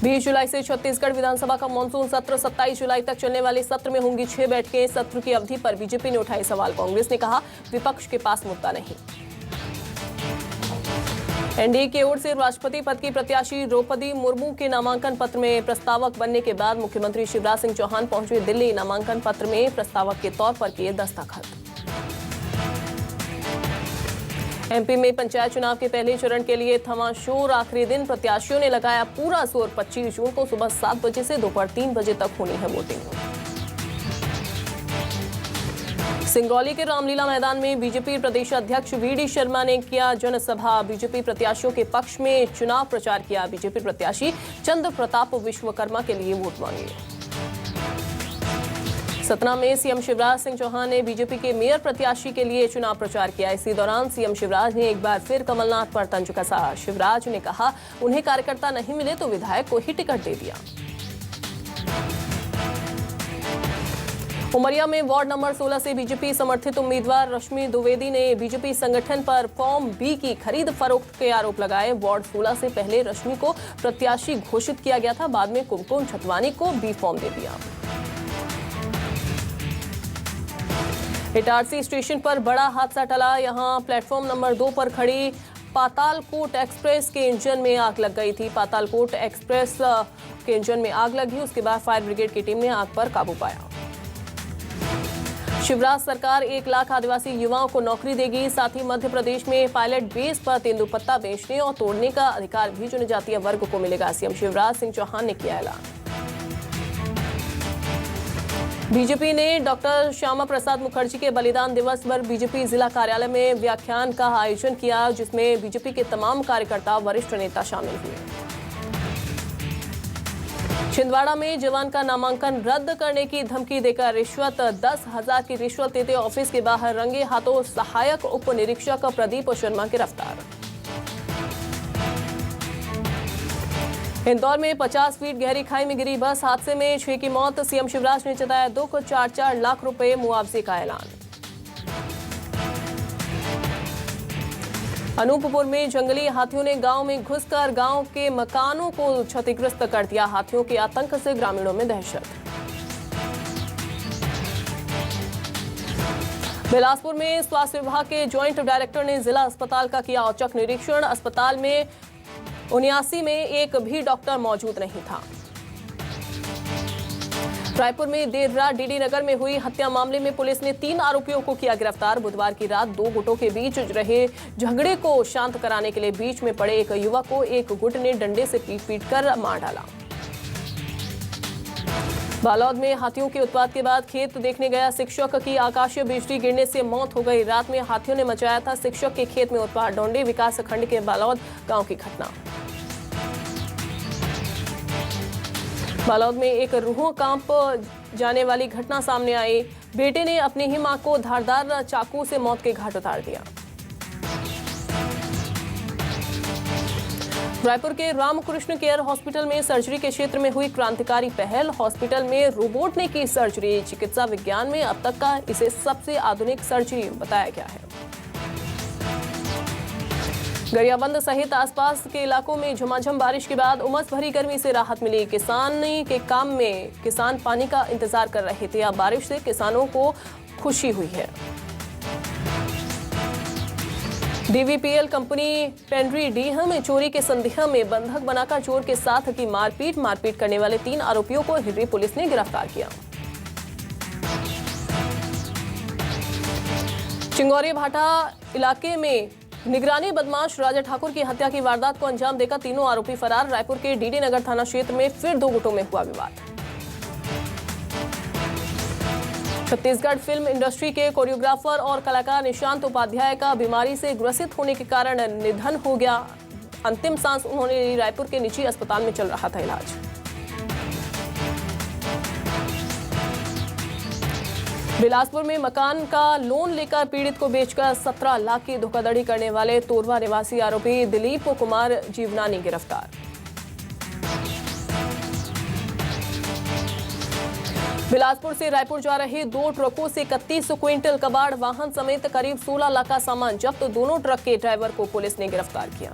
20 जुलाई से छत्तीसगढ़ विधानसभा का मानसून सत्र 27 जुलाई तक चलने वाले सत्र में होंगी 6 बैठकें। सत्र की अवधि पर बीजेपी ने उठाए सवाल। कांग्रेस ने कहा विपक्ष के पास मुद्दा नहीं। एनडीए की ओर से राष्ट्रपति पद की प्रत्याशी द्रौपदी मुर्मू के नामांकन पत्र में प्रस्तावक बनने के बाद मुख्यमंत्री शिवराज सिंह चौहान पहुंचे दिल्ली। नामांकन पत्र में प्रस्तावक के तौर पर किए दस्तखत। एमपी में पंचायत चुनाव के पहले चरण के लिए थमा शोर। आखिरी दिन प्रत्याशियों ने लगाया पूरा जोर। 25 जून को सुबह 7 बजे से दोपहर 3 बजे तक होनी है वोटिंग। सिंगरौली के रामलीला मैदान में बीजेपी प्रदेश अध्यक्ष वीडी शर्मा ने किया जनसभा। बीजेपी प्रत्याशियों के पक्ष में चुनाव प्रचार किया। बीजेपी प्रत्याशी चंद्र प्रताप विश्वकर्मा के लिए वोट मांगे। सतना में सीएम शिवराज सिंह चौहान ने बीजेपी के मेयर प्रत्याशी के लिए चुनाव प्रचार किया। इसी दौरान सीएम शिवराज ने एक बार फिर कमलनाथ पर तंज कसा। शिवराज ने कहा उन्हें कार्यकर्ता नहीं मिले तो विधायक को ही टिकट दे दिया। उमरिया में वार्ड नंबर 16 से बीजेपी समर्थित उम्मीदवार रश्मि द्विवेदी ने बीजेपी संगठन पर फॉर्म बी की खरीद फरोख्त के आरोप लगाए। वार्ड 16 से पहले रश्मि को प्रत्याशी घोषित किया गया था, बाद में कुमकुम छतवानी को बी फॉर्म दे दिया। इटारसी स्टेशन पर बड़ा हादसा टला। यहां प्लेटफॉर्म नंबर 2 पर खड़ी पातालकोट एक्सप्रेस के इंजन में आग लग गई थी। पातालकोट एक्सप्रेस के इंजन में आग लगी, उसके बाद फायर ब्रिगेड की टीम ने आग पर काबू पाया। शिवराज सरकार 1 लाख आदिवासी युवाओं को नौकरी देगी। साथ ही मध्य प्रदेश में पायलट बेस पर तेंदुपत्ता बेचने और तोड़ने का अधिकार भी जनजातीय वर्ग को मिलेगा। सीएम शिवराज सिंह चौहान ने किया ऐलान। बीजेपी ने डॉक्टर श्यामा प्रसाद मुखर्जी के बलिदान दिवस पर बीजेपी जिला कार्यालय में व्याख्यान का आयोजन किया, जिसमें बीजेपी के तमाम कार्यकर्ता वरिष्ठ नेता शामिल हुए। छिंदवाड़ा में जवान का नामांकन रद्द करने की धमकी देकर रिश्वत 10,000 की रिश्वत देते ऑफिस के बाहर रंगे हाथों सहायक उप निरीक्षक प्रदीप शर्मा गिरफ्तार। इंदौर में 50 फीट गहरी खाई में गिरी बस। हादसे में 6 की मौत। सीएम शिवराज ने जताया दुख। 4-4 लाख रुपए मुआवजे का ऐलान। अनूपपुर में जंगली हाथियों ने गांव में घुसकर गांव के मकानों को क्षतिग्रस्त कर दिया। हाथियों के आतंक से ग्रामीणों में दहशत। बिलासपुर में स्वास्थ्य विभाग के जॉइंट डायरेक्टर ने जिला अस्पताल का किया औचक निरीक्षण। अस्पताल में 79 में एक भी डॉक्टर मौजूद नहीं था। रायपुर में देर रात डीडी नगर में हुई हत्या मामले में पुलिस ने 3 आरोपियों को किया गिरफ्तार। बुधवार की रात 2 गुटों के बीच रहे झगड़े को शांत कराने के लिए बीच में पड़े एक युवक को एक गुट ने डंडे से पीट कर मार डाला। बालोद में हाथियों के उत्पात के बाद खेत देखने गया शिक्षक की आकाशीय बिजली गिरने से मौत हो गई। रात में हाथियों ने मचाया था शिक्षक के खेत में उत्पात। डोंडी विकास खंड के बालोद गांव की घटना। बालोद में एक रूह कांप जाने वाली घटना सामने आई। बेटे ने अपनी ही मां को धारदार चाकू से मौत के घाट उतार दिया। रायपुर के रामकृष्ण केयर हॉस्पिटल में सर्जरी के क्षेत्र में हुई क्रांतिकारी पहल। हॉस्पिटल में रोबोट ने की सर्जरी। चिकित्सा विज्ञान में अब तक का इसे सबसे आधुनिक सर्जरी बताया गया है। गरियाबंद सहित आसपास के इलाकों में झमाझम बारिश के बाद उमस भरी गर्मी से राहत मिली। किसानी के काम में किसान पानी का इंतजार कर रहे थे। अब बारिश से किसानों को खुशी हुई है। डीवीपीएल कंपनी पेंड्री डीह में चोरी के संदेह में बंधक बनाकर चोर के साथ की मारपीट करने वाले 3 आरोपियों को हिर्री पुलिस ने गिरफ्तार किया। चिंगोरी भाटा इलाके में निगरानी बदमाश राजा ठाकुर की हत्या की वारदात को अंजाम देकर 3 आरोपी फरार। रायपुर के डीडी नगर थाना क्षेत्र में फिर 2 गुटों में हुआ विवाद। छत्तीसगढ़ फिल्म इंडस्ट्री के कोरियोग्राफर और कलाकार निशांत उपाध्याय का बीमारी से ग्रसित होने के कारण निधन हो गया। अंतिम सांस उन्होंने ली। रायपुर के निजी अस्पताल में चल रहा था इलाज। बिलासपुर में मकान का लोन लेकर पीड़ित को बेचकर 17 लाख की धोखाधड़ी करने वाले तोरवा निवासी आरोपी दिलीप कुमार जीवनानी गिरफ्तार। बिलासपुर से रायपुर जा रहे 2 ट्रकों से 31 क्विंटल कबाड़ वाहन समेत करीब 16 लाख का सामान जब्त। दोनों ट्रक के ड्राइवर को पुलिस ने गिरफ्तार किया।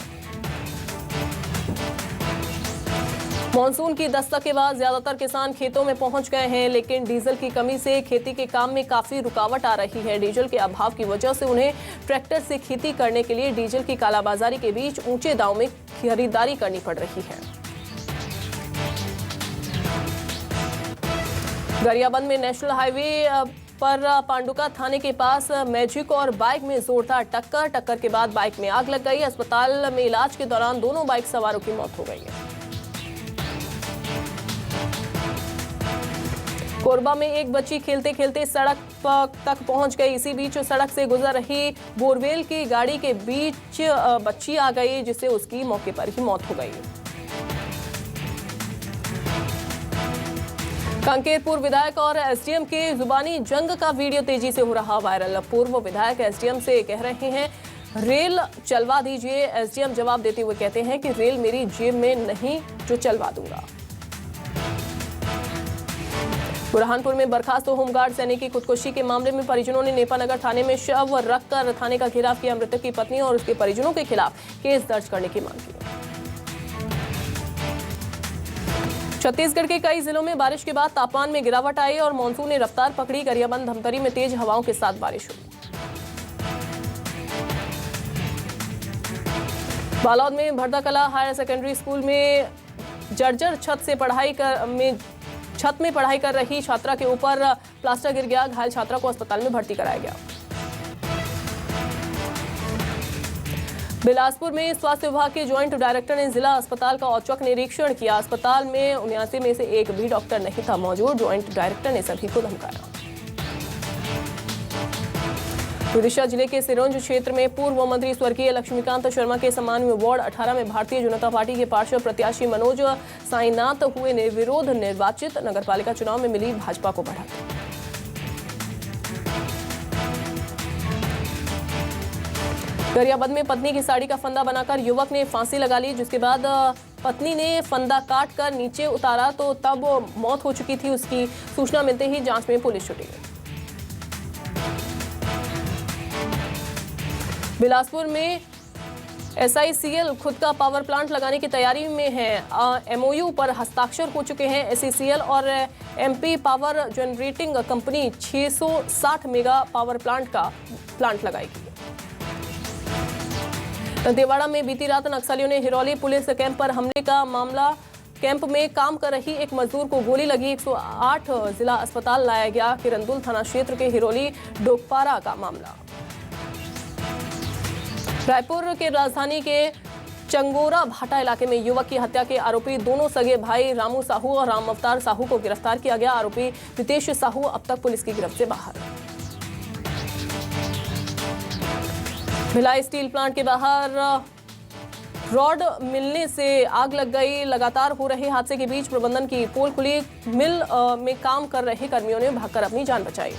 मॉनसून की दस्तक के बाद ज्यादातर किसान खेतों में पहुंच गए हैं, लेकिन डीजल की कमी से खेती के काम में काफी रुकावट आ रही है। डीजल के अभाव की वजह से उन्हें ट्रैक्टर से खेती करने के लिए डीजल की कालाबाजारी के बीच ऊंचे दाम में खरीदारी करनी पड़ रही है। गरियाबंद में नेशनल हाईवे पर पांडुका थाने के पास मैजिक और बाइक में जोरदार टक्कर के बाद बाइक में आग लग गई। अस्पताल में इलाज के दौरान दोनों बाइक सवारों की मौत हो गई है। कोरबा में एक बच्ची खेलते खेलते सड़क तक पहुंच गई। इसी बीच सड़क से गुजर रही बोरवेल की गाड़ी के बीच बच्ची आ गई, जिससे उसकी मौके पर ही मौत हो गई। कांकेरपुर विधायक और एसडीएम के जुबानी जंग का वीडियो तेजी से हो रहा वायरल। पूर्व विधायक एसडीएम से कह रहे हैं रेल चलवा दीजिए। एसडीएम जवाब देते हुए कहते हैं कि रेल मेरी जेब में नहीं जो चलवा दूंगा। बुरहानपुर में बर्खास्त होमगार्ड सैनिक की खुदकुशी के मामले में परिजनों ने नेपानगर थाने में शव रखकर थाने का घेराव किया। मृतक की पत्नी और उसके परिजनों के खिलाफ केस दर्ज करने की मांग की। छत्तीसगढ़ के कई जिलों में बारिश के बाद तापमान में गिरावट आई और मानसून ने रफ्तार पकड़ी। गरियाबंद धमतरी में तेज हवाओं के साथ बारिश हुई। बालोद में भरदाकला हायर सेकेंडरी स्कूल में जर्जर छत में पढ़ाई कर रही छात्रा के ऊपर प्लास्टर गिर गया। घायल छात्रा को अस्पताल में भर्ती कराया गया। बिलासपुर में स्वास्थ्य विभाग के ज्वाइंट डायरेक्टर ने जिला अस्पताल का औचक निरीक्षण किया। अस्पताल में 79 में से एक भी डॉक्टर नहीं था मौजूद। ज्वाइंट डायरेक्टर ने सभी को धमकाया। विदिशा जिले के सिरोंज क्षेत्र में पूर्व मंत्री स्वर्गीय लक्ष्मीकांत शर्मा के सम्मान में वार्ड 18 में भारतीय जनता पार्टी के पार्षद प्रत्याशी मनोज साईनाथ हुए निर्विरोध निर्वाचित। नगरपालिका चुनाव में मिली भाजपा को बढ़त। गरियाबंद में पत्नी की साड़ी का फंदा बनाकर युवक ने फांसी लगा ली, जिसके बाद पत्नी ने फंदा काट कर नीचे उतारा तो तब मौत हो चुकी थी। उसकी सूचना मिलते ही जांच में पुलिस जुटी। बिलासपुर में SICL खुद का पावर प्लांट लगाने की तैयारी में है। MOU पर हस्ताक्षर हो चुके हैं। SECL और MP power generating company 660 mega power plant लगाएगी। दंतेवाड़ा में बीती रात नक्सलियों ने हिरौली पुलिस कैंप पर हमले का मामला। कैंप में काम कर रही एक मजदूर को गोली लगी। 108 जिला अस्पताल लाया गया। किरंदुल थाना क्षेत्र के हिरौली डोकपारा का मामला। रायपुर के राजधानी के चंगोरा भाटा इलाके में युवक की हत्या के आरोपी दोनों सगे भाई रामू साहू और राम अवतार साहू को गिरफ्तार किया गया। आरोपी रितेश साहू अब तक पुलिस की गिरफ्त से बाहर। भिलाई स्टील प्लांट के बाहर रॉड मिलने से आग लग गई। लगातार हो रहे हादसे के बीच प्रबंधन की पोल खुली। मिल में काम कर रहे कर्मियों ने भागकर अपनी जान बचाई।